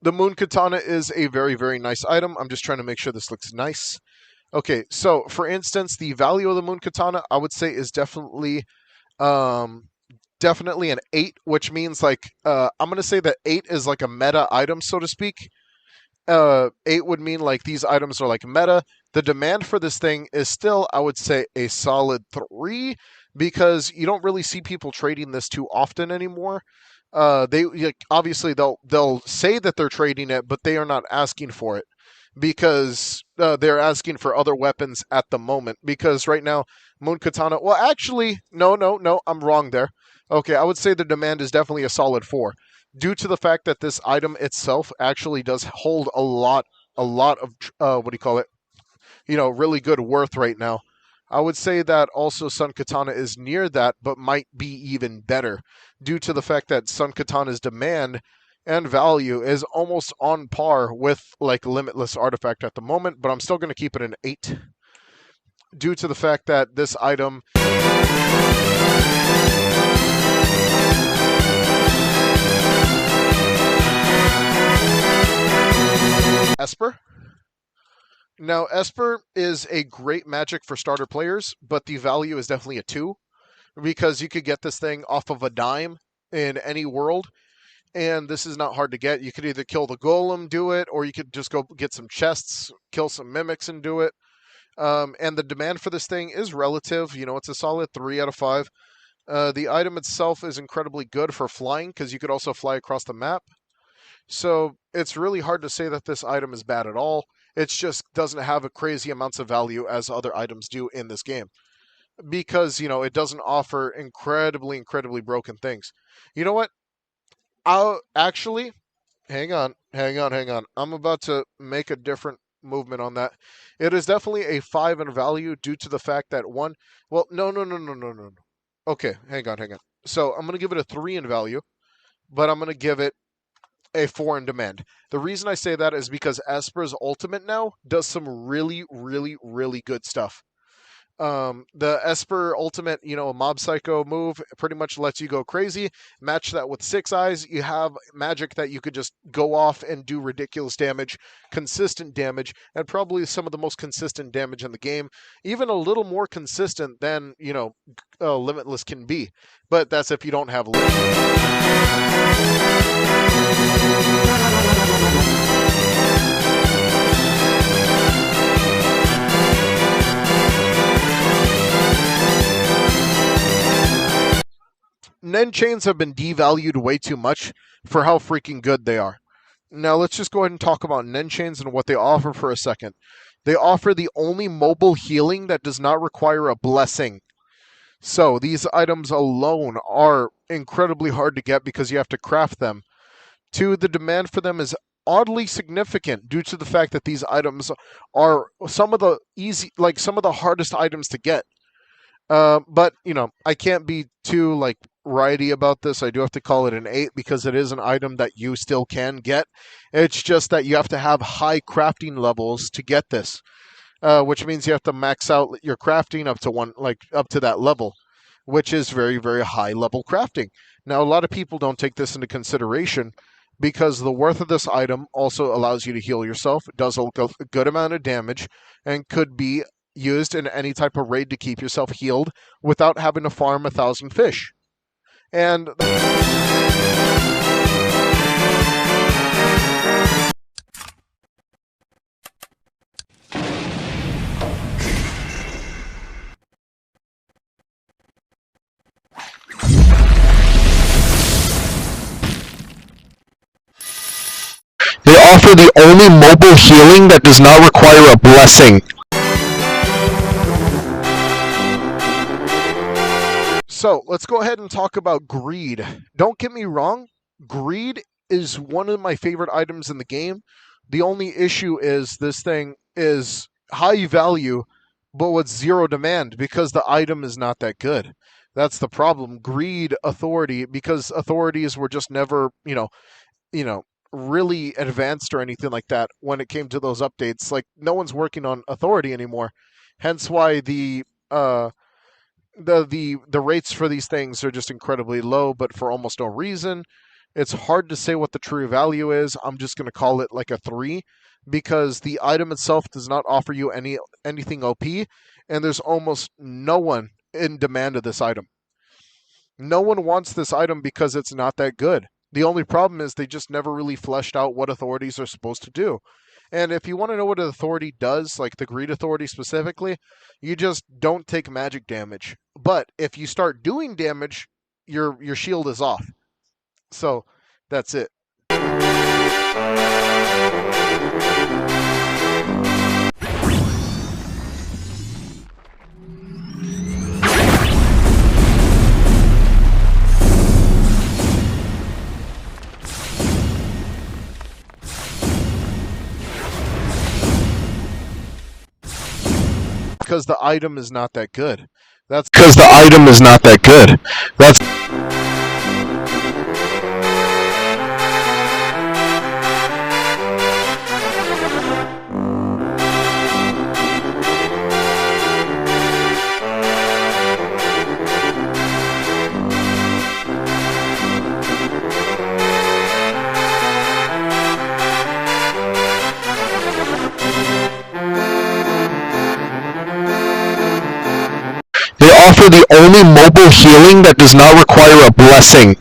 The Moon Katana is a very, very nice item. I'm just trying to make sure this looks nice. Okay, so for instance, the value of the Moon Katana, I would say, is um, definitely an 8, which means like I'm gonna say that 8 is like a meta item, so to speak. 8 would mean like these items are like meta. The demand for this thing is still, I would say, a solid 3 because you don't really see people trading this too often anymore. They like, obviously they'll say that they're trading it, but they are not asking for it because they're asking for other weapons at the moment. Because right now, Moon Katana. Well, actually, no, I'm wrong there. Okay, I would say the demand is definitely a solid 4 due to the fact that this item itself actually does hold a lot of what do you call it? Really good worth right now. I would say that also Sun Katana is near that, but might be even better due to the fact that Sun Katana's demand and value is almost on par with like Limitless Artifact at the moment, but I'm still going to keep it an 8 due to the fact that this item. Esper. Now, Esper is a great magic for starter players, but the value is definitely a 2 because you could get this thing off of a dime in any world, and this is not hard to get. You could either kill the golem, do it, or you could just go get some chests, kill some mimics, and do it. And the demand for this thing is relative. It's a solid 3 out of 5. The item itself is incredibly good for flying because you could also fly across the map. So it's really hard to say that this item is bad at all. It just doesn't have a crazy amounts of value as other items do in this game because it doesn't offer incredibly, incredibly broken things. You know what? I'll actually hang on. I'm about to make a different movement on that. It is definitely a 5 in value due to the fact that one. Well, no. Okay, hang on. So I'm gonna give it a 3 in value, but I'm gonna give it a 4 in demand. The reason I say that is because Esper's ultimate now does some really, really, really good stuff. The Esper ultimate, Mob Psycho move pretty much lets you go crazy. Match that with Six Eyes, you have magic that you could just go off and do ridiculous damage, consistent damage, and probably some of the most consistent damage in the game. Even a little more consistent than, Limitless can be. But that's if you don't have Nen chains have been devalued way too much for how freaking good they are. Now let's just go ahead and talk about Nen chains and what they offer for a second. They offer the only mobile healing that does not require a blessing. So these items alone are incredibly hard to get because you have to craft them. Two, the demand for them is oddly significant due to the fact that these items are some of the hardest items to get. But I can't be too righty about this. I do have to call it an 8 because it is an item that you still can get. It's just that you have to have high crafting levels to get this, which means you have to max out your crafting up to that level, which is very, very high level crafting. Now, a lot of people don't take this into consideration because the worth of this item also allows you to heal yourself, does a good amount of damage, and could be used in any type of raid to keep yourself healed without having to farm 1,000 fish. And they offer the only mobile healing that does not require a blessing. So let's go ahead and talk about greed. Don't get me wrong, greed is one of my favorite items in the game. The only issue is this thing is high value, but with zero demand because the item is not that good. That's the problem. Greed, authority, because authorities were just never, you know, really advanced or anything like that when it came to those updates. Like no one's working on authority anymore. Hence why the rates for these things are just incredibly low, but for almost no reason. It's hard to say what the true value is. I'm just going to call it like a 3 because the item itself does not offer you anything OP, and there's almost no one in demand of this item. No one wants this item because it's not that good. The only problem is they just never really fleshed out what authorities are supposed to do. And if you want to know what an authority does, like the Greed Authority specifically, you just don't take magic damage. But if you start doing damage, your shield is off. So that's it. Because the item is not that good. That's because the item is not that good. That's they offer the only mobile healing that does not require a blessing.